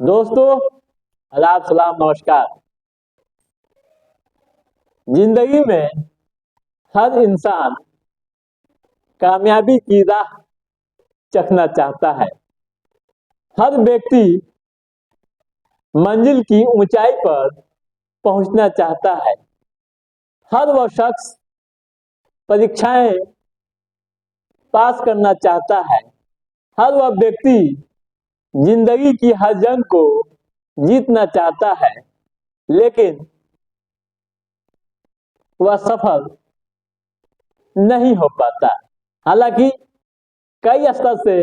दोस्तों, आदाब, सलाम, नमस्कार। जिंदगी में हर इंसान कामयाबी की राह चखना चाहता है। हर व्यक्ति मंजिल की ऊंचाई पर पहुंचना चाहता है। हर वह शख्स परीक्षाएं पास करना चाहता है। हर वह व्यक्ति जिंदगी की हर जंग को जीतना चाहता है, लेकिन वह सफल नहीं हो पाता। हालांकि कई स्तर से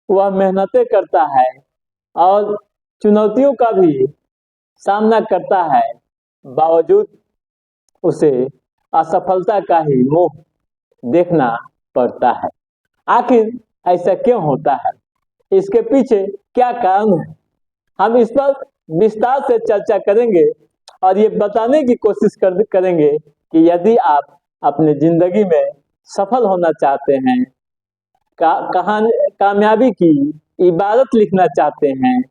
वह मेहनतें करता है और चुनौतियों का भी सामना करता है, बावजूद उसे असफलता का ही मुंह देखना पड़ता है। आखिर ऐसा क्यों होता है? इसके पीछे क्या कारण है? हम इस पर विस्तार से चर्चा करेंगे और ये बताने की कोशिश करेंगे कि यदि आप अपने जिंदगी में सफल होना चाहते हैं, कामयाबी की इबारत लिखना चाहते हैं,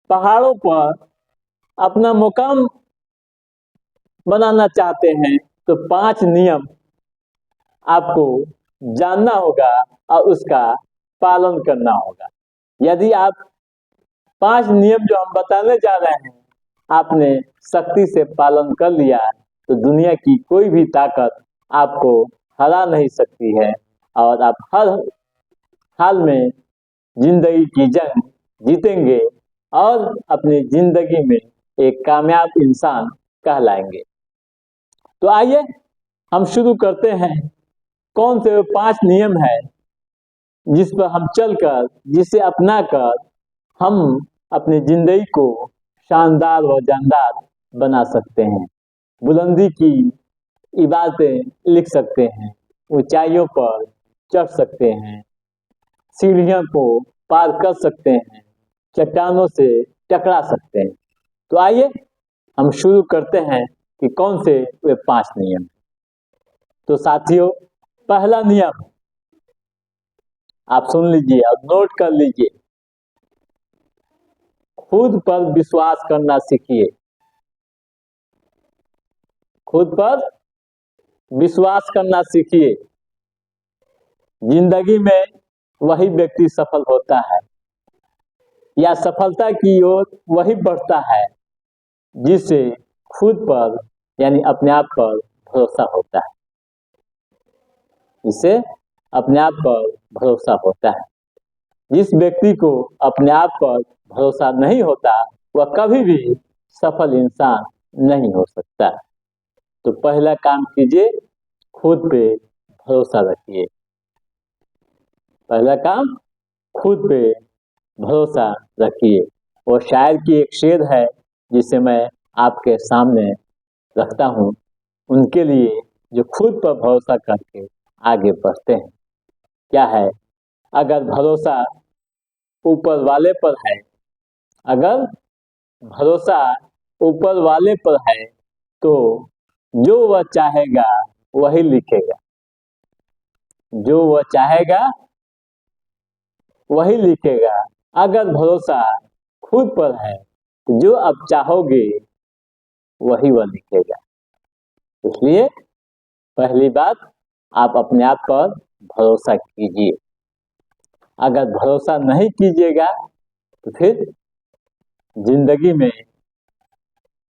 पहाड़ों पर अपना मुकाम बनाना चाहते हैं, तो 5 नियम आपको जानना होगा और उसका पालन करना होगा। यदि आप 5 नियम जो हम बताने जा रहे हैं आपने सख्ती से पालन कर लिया, तो दुनिया की कोई भी ताकत आपको हरा नहीं सकती है और आप हर हाल में जिंदगी की जंग जीतेंगे और अपनी जिंदगी में एक कामयाब इंसान कहलाएंगे। तो आइए हम शुरू करते हैं। कौन से वो 5 नियम है जिस पर हम चलकर, जिसे अपनाकर हम अपनी जिंदगी को शानदार व जानदार बना सकते हैं, बुलंदी की इबारतें लिख सकते हैं, ऊंचाइयों पर चढ़ सकते हैं, सीढ़ियों को पार कर सकते हैं, चट्टानों से टकरा सकते हैं। तो आइए हम शुरू करते हैं कि कौन से वे 5 नियम। तो साथियों, पहला नियम आप सुन लीजिए और नोट कर लीजिए। खुद पर विश्वास करना सीखिए। खुद पर विश्वास करना सीखिए। जिंदगी में वही व्यक्ति सफल होता है या सफलता की ओर वही बढ़ता है जिसे खुद पर यानी अपने आप पर भरोसा होता है। जिसे अपने आप पर भरोसा होता है। जिस व्यक्ति को अपने आप पर भरोसा नहीं होता, वह कभी भी सफल इंसान नहीं हो सकता। तो पहला काम कीजिए, खुद पे भरोसा रखिए। पहला काम, खुद पे भरोसा रखिए। और शायर की एक शेर है जिसे मैं आपके सामने रखता हूँ, उनके लिए जो खुद पर भरोसा करके आगे बढ़ते हैं। क्या है? अगर भरोसा ऊपर वाले पर है, अगर भरोसा ऊपर वाले पर है, तो जो वह चाहेगा वही लिखेगा। जो वह चाहेगा वही लिखेगा। अगर भरोसा खुद पर है, तो जो आप चाहोगे वही वह लिखेगा। इसलिए पहली बात, आप अपने आप पर भरोसा कीजिए। अगर भरोसा नहीं कीजिएगा तो फिर जिंदगी में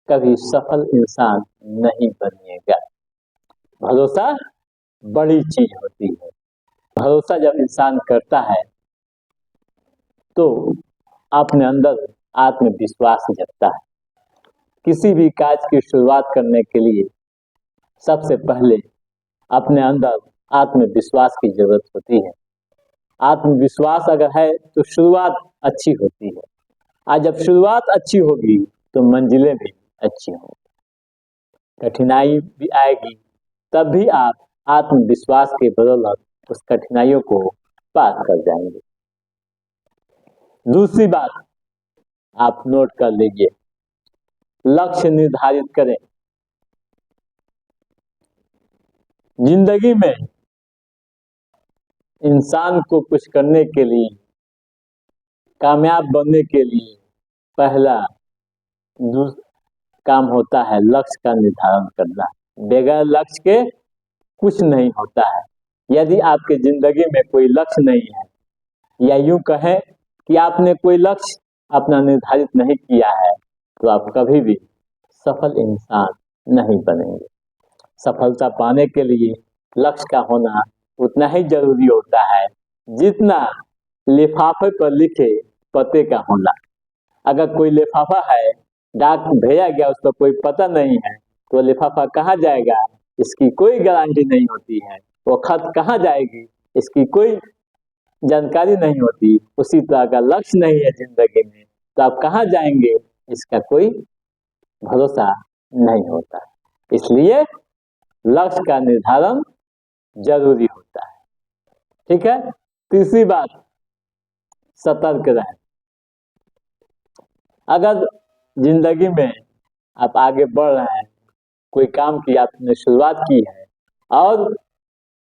कभी सफल इंसान नहीं बनिएगा। भरोसा बड़ी चीज होती है। भरोसा जब इंसान करता है तो अपने अंदर आत्मविश्वास जगता है। किसी भी कार्य की शुरुआत करने के लिए सबसे पहले अपने अंदर आत्मविश्वास की जरूरत होती है। आत्मविश्वास अगर है तो शुरुआत अच्छी होती है। आज जब शुरुआत अच्छी होगी तो मंजिलें भी अच्छी होंगी। कठिनाई भी आएगी, तब भी आप आत्मविश्वास के बदौलत उस कठिनाइयों को पार कर जाएंगे। दूसरी बात आप नोट कर लीजिए, लक्ष्य निर्धारित करें। जिंदगी में इंसान को कुछ करने के लिए, कामयाब बनने के लिए पहला काम होता है लक्ष्य का निर्धारण करना। बगैर लक्ष्य के कुछ नहीं होता है। यदि आपके जिंदगी में कोई लक्ष्य नहीं है, या यूं कहें कि आपने कोई लक्ष्य अपना निर्धारित नहीं किया है, तो आप कभी भी सफल इंसान नहीं बनेंगे। सफलता पाने के लिए लक्ष्य का होना उतना ही जरूरी होता है जितना लिफाफे पर लिखे पते का होना। अगर कोई लिफाफा है, डाक भेजा गया, उस पर कोई पता नहीं है, तो लिफाफा कहाँ जाएगा इसकी कोई गारंटी नहीं होती है। वो खत कहाँ जाएगी इसकी कोई जानकारी नहीं होती। उसी तरह का लक्ष्य नहीं है जिंदगी में, तो आप कहाँ जाएंगे इसका कोई भरोसा नहीं होता। इसलिए लक्ष्य का निर्धारण जरूरी होता है। ठीक है। तीसरी बात, सतर्क रहें। अगर जिंदगी में आप आगे बढ़ रहे हैं, कोई काम की आपने शुरुआत की है और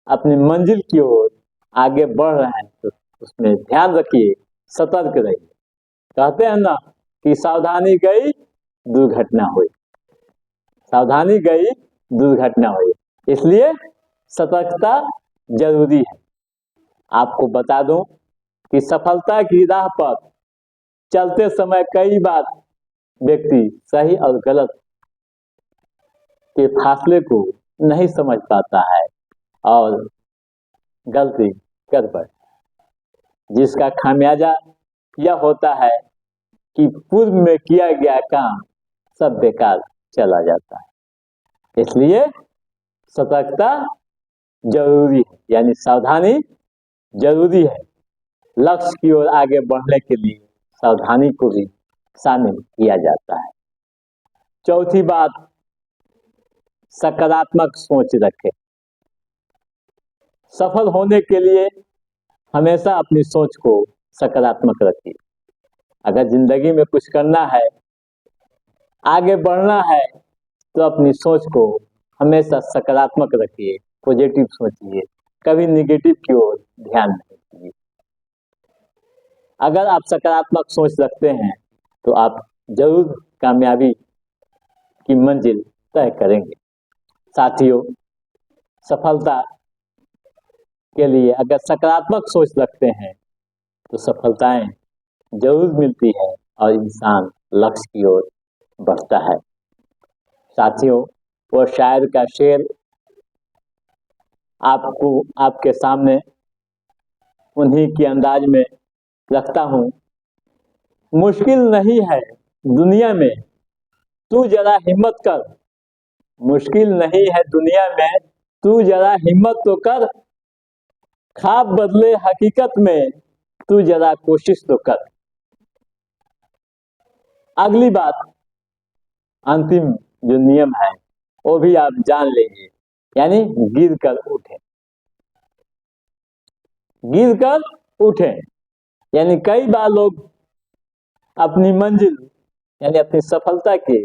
अपनी मंजिल की ओर आगे बढ़ रहे हैं, तो उसमें ध्यान रखिए, सतर्क रहिए। कहते हैं ना कि सावधानी गई दुर्घटना हुई, सावधानी गई दुर्घटना हुई। इसलिए सतर्कता जरूरी है। आपको बता दूं कि सफलता की राह पर चलते समय कई बार व्यक्ति सही और गलत के फासले को नहीं समझ पाता है और गलती कर बैठता है, जिसका खामियाजा यह होता है कि पूर्व में किया गया काम सब बेकार चला जाता है। इसलिए सतर्कता जरूरी है, यानी सावधानी जरूरी है। लक्ष्य की ओर आगे बढ़ने के लिए सावधानी को भी शामिल किया जाता है। चौथी बात, सकारात्मक सोच रखें। सफल होने के लिए हमेशा अपनी सोच को सकारात्मक रखिए। अगर जिंदगी में कुछ करना है, आगे बढ़ना है, तो अपनी सोच को हमेशा सकारात्मक रखिए, पॉजिटिव सोचिए, कभी निगेटिव की ओर ध्यान नहीं दीजिए। अगर आप सकारात्मक सोच रखते हैं तो आप जरूर कामयाबी की मंजिल तय करेंगे। साथियों, सफलता के लिए अगर सकारात्मक सोच रखते हैं तो सफलताएं जरूर मिलती है और इंसान लक्ष्य की ओर बढ़ता है। साथियों, वो शायर का शेर आपको आपके सामने उन्हीं के अंदाज में रखता हूं। मुश्किल नहीं है दुनिया में, तू जरा हिम्मत कर। मुश्किल नहीं है दुनिया में, तू जरा हिम्मत तो कर। ख्वाब बदले हकीकत में, तू जरा कोशिश तो कर। अगली बात, अंतिम जो नियम है वो भी आप जान लीजिए, यानी गिर कर उठे। गिर कर उठे यानी कई बार लोग अपनी मंजिल यानी अपनी सफलता के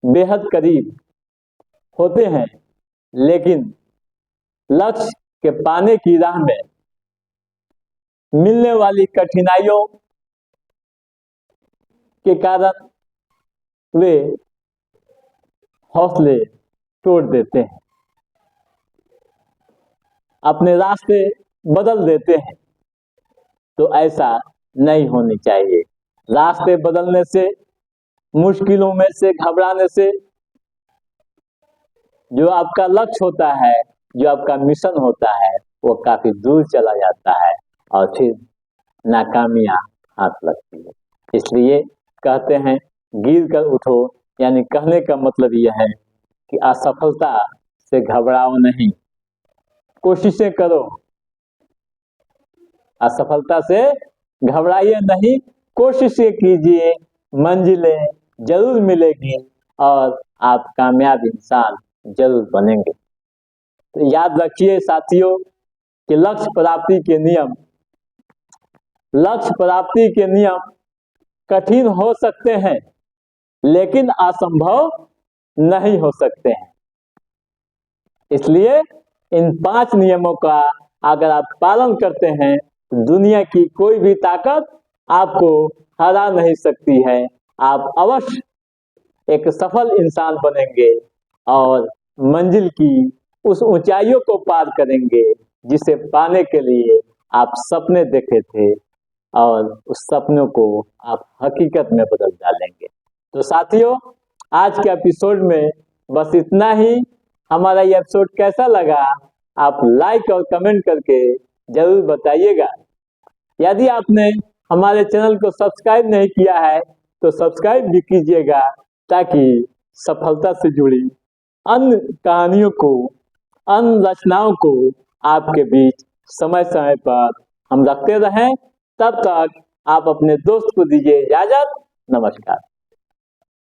बेहद करीब होते हैं, लेकिन लक्ष्य के पाने की राह में मिलने वाली कठिनाइयों के कारण वे हौसले तोड़ देते हैं, अपने रास्ते बदल देते हैं। तो ऐसा नहीं होनी चाहिए। रास्ते बदलने से, मुश्किलों में से घबराने से जो आपका लक्ष्य होता है, जो आपका मिशन होता है, वो काफी दूर चला जाता है और फिर नाकामियां हाथ लगती है। इसलिए कहते हैं गिर कर उठो, यानी कहने का मतलब यह है कि असफलता से घबराओ नहीं, कोशिशें करो। असफलता से घबराइए नहीं, कोशिशें कीजिए, मंजिलें जरूर मिलेगी और आप कामयाब इंसान जरूर बनेंगे। तो याद रखिए साथियों कि लक्ष्य प्राप्ति के नियम कठिन हो सकते हैं, लेकिन असंभव नहीं हो सकते हैं। इसलिए इन 5 नियमों का अगर आप पालन करते हैं, दुनिया की कोई भी ताकत आपको हरा नहीं सकती है आप अवश्य एक सफल इंसान बनेंगे और मंजिल की उस ऊंचाइयों को पार करेंगे जिसे पाने के लिए आप सपने देखे थे और उस सपनों को आप हकीकत में बदल डालेंगे। तो साथियों, आज के एपिसोड में बस इतना ही। हमारा ये एपिसोड कैसा लगा आप लाइक और कमेंट करके जरूर बताइएगा। यदि आपने हमारे चैनल को सब्सक्राइब नहीं किया है तो सब्सक्राइब भी कीजिएगा, ताकि सफलता से जुड़ी अन्य कहानियों को, अन्य रचनाओं को आपके बीच समय समय पर हम रखते रहें। तब तक आप अपने दोस्त को दीजिए इजाजत। नमस्कार।